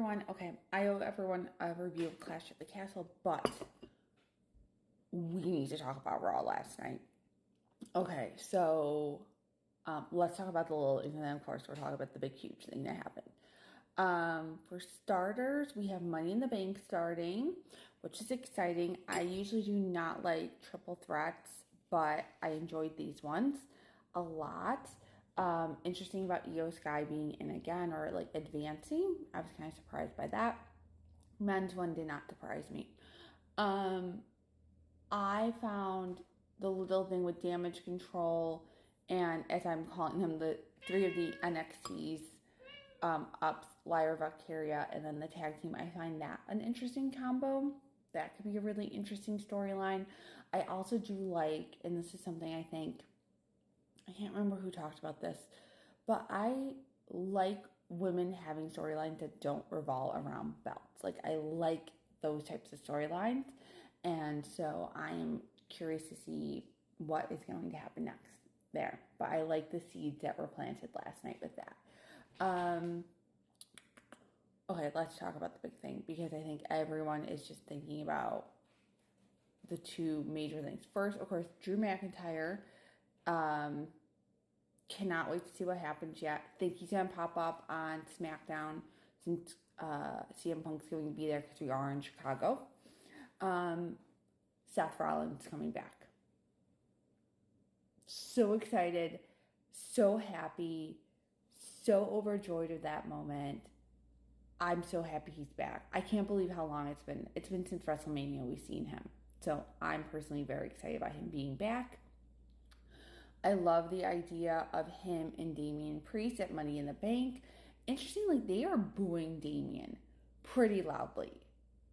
everyone, okay, I owe everyone a review of Clash at the Castle, but we need to talk about Raw last night. Okay, so let's talk about the little, and then of course we'll talk about the big, huge thing that happened. For starters, we have Money in the Bank starting, which is exciting. I usually do not like triple threats, but I enjoyed these ones a lot. Interesting about Io Sky being in again or like advancing. I was kind of surprised by that. Men's one did not surprise me. Um, I found the little thing with Damage Control and, as I'm calling them, the three of the NXTs, ups, Lyra Valkyria, and then the tag team. I find that an interesting combo. That could be a really interesting storyline. I also do like, and this is something I think, I can't remember who talked about this, but I like women having storylines that don't revolve around belts. Like, I like those types of storylines. And so I am curious to see what is going to happen next there. But I like the seeds that were planted last night with that. Okay, let's talk about the big thing because I think everyone is just thinking about the two major things. First, of course, Drew McIntyre. Cannot wait to see what happens yet. Think he's going to pop up on SmackDown since CM Punk's going to be there because we are in Chicago. Seth Rollins coming back. So excited, so happy, so overjoyed of that moment. I'm so happy he's back. I can't believe how long it's been. It's been since WrestleMania we've seen him. So I'm personally very excited about him being back. I love the idea of him and Damian Priest at Money in the Bank. Interestingly, they are booing Damian pretty loudly.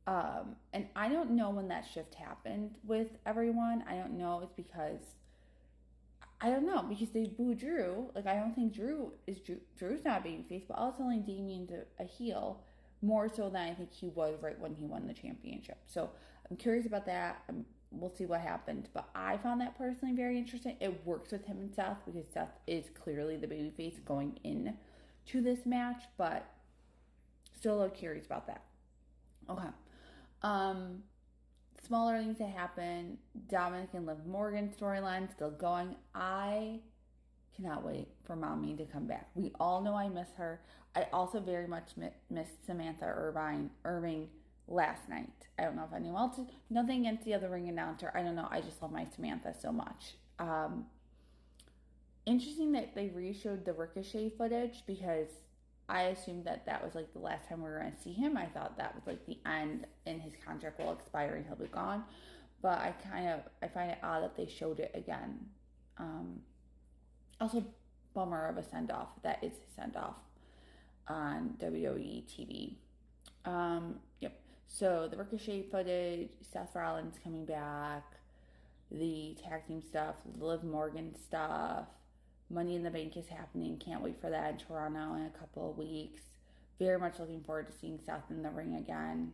And I don't know when that shift happened with everyone. I don't know. It's because because they boo Drew. Like, I don't think Drew's not being faced, but also telling Damian to a heel more so than I think he was right when he won the championship. So I'm curious about that. We'll see what happens. But I found that personally very interesting. It works with him and Seth because Seth is clearly the babyface going in to this match, but still a little curious about that. Okay. Smaller things that happen. Dominic and Liv Morgan storyline still going. I cannot wait for Mommy to come back. We all know I miss her. I also very much missed Samantha Irving last night. I don't know if anyone else, nothing against the other ring announcer. I don't know. I just love my Samantha so much. Interesting that they re-showed the Ricochet footage because I assumed that was like the last time we were going to see him. I thought that was like the end and his contract will expire and he'll be gone. But I find it odd that they showed it again. Also, bummer of a send-off. That is a send-off on WWE TV. Yep. So the Ricochet footage, Seth Rollins coming back, the tag team stuff, Liv Morgan stuff, Money in the Bank is happening. Can't wait for that in Toronto in a couple of weeks. Very much looking forward to seeing Seth in the ring again.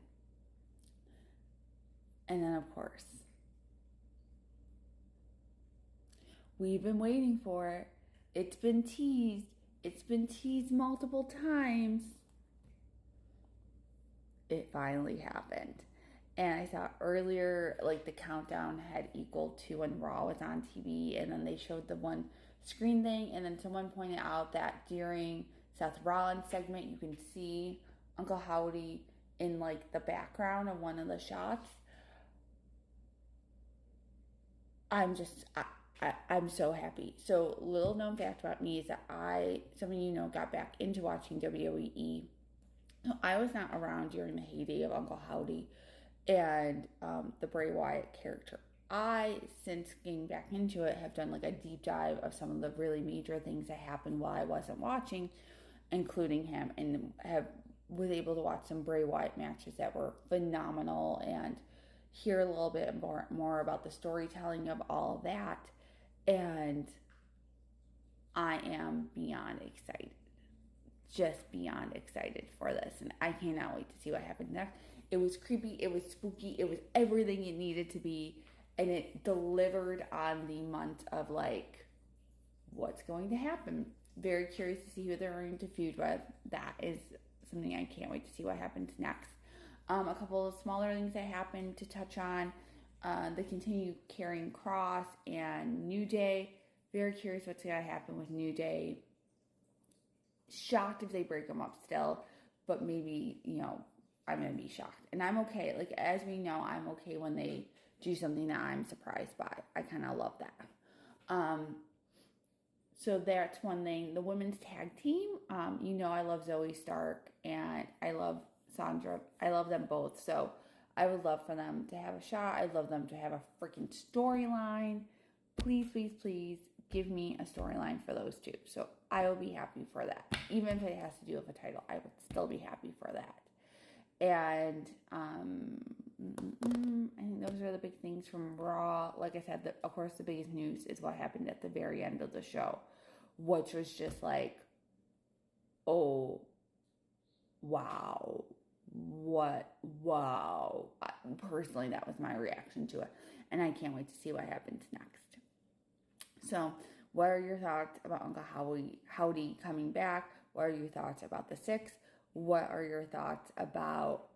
And then, of course, we've been waiting for it. It's been teased. It's been teased multiple times. It finally happened. And I saw earlier, like, the countdown had equaled to when Raw was on TV, and then they showed the one screen thing, and then someone pointed out that during Seth Rollins' segment, you can see Uncle Howdy in, like, the background of one of the shots. I'm so happy. So, little known fact about me is that some of you know, got back into watching WWE. I was not around during the heyday of Uncle Howdy and the Bray Wyatt character. I, since getting back into it, have done like a deep dive of some of the really major things that happened while I wasn't watching, including him, and was able to watch some Bray Wyatt matches that were phenomenal and hear a little bit more about the storytelling of all of that. And I am beyond excited. Just beyond excited for this, and I cannot wait to see what happens next. It was creepy, it was spooky, it was everything it needed to be, and it delivered on the month of like what's going to happen. Very curious to see who they're going to feud with. That is something I can't wait to see what happens next. A couple of smaller things I happened to touch on. The continued Karrion Kross and New Day. Very curious what's going to happen with New Day. Shocked if they break them up still, but maybe, I'm going to be shocked. And I'm okay. Like, as we know, I'm okay when they do something that I'm surprised by. I kind of love that. So that's one thing. The women's tag team, I love Zoe Stark and I love Sandra. I love them both. So I would love for them to have a shot. I'd love them to have a freaking storyline. Please, please, please give me a storyline for those two. So I will be happy for that. Even if it has to do with a title, I would still be happy for that. And I think those are the big things from Raw. Like I said, of course, the biggest news is what happened at the very end of the show, which was just like, oh, wow. Wow. Personally, that was my reaction to it. And I can't wait to see what happens next. So, what are your thoughts about Uncle Howdy coming back? What are your thoughts about the 6? What are your thoughts about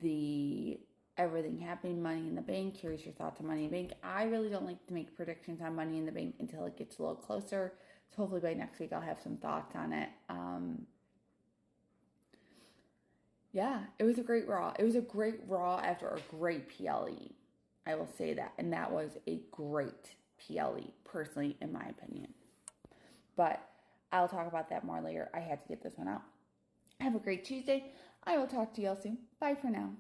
the everything happening, Money in the Bank? Here's your thoughts on Money in the Bank. I really don't like to make predictions on Money in the Bank until it gets a little closer. So hopefully by next week I'll have some thoughts on it. Yeah, it was a great Raw. It was a great Raw after a great PLE. I will say that. And that was a great PLE, personally, in my opinion. But I'll talk about that more later. I had to get this one out. Have a great Tuesday. I will talk to you all soon. Bye for now.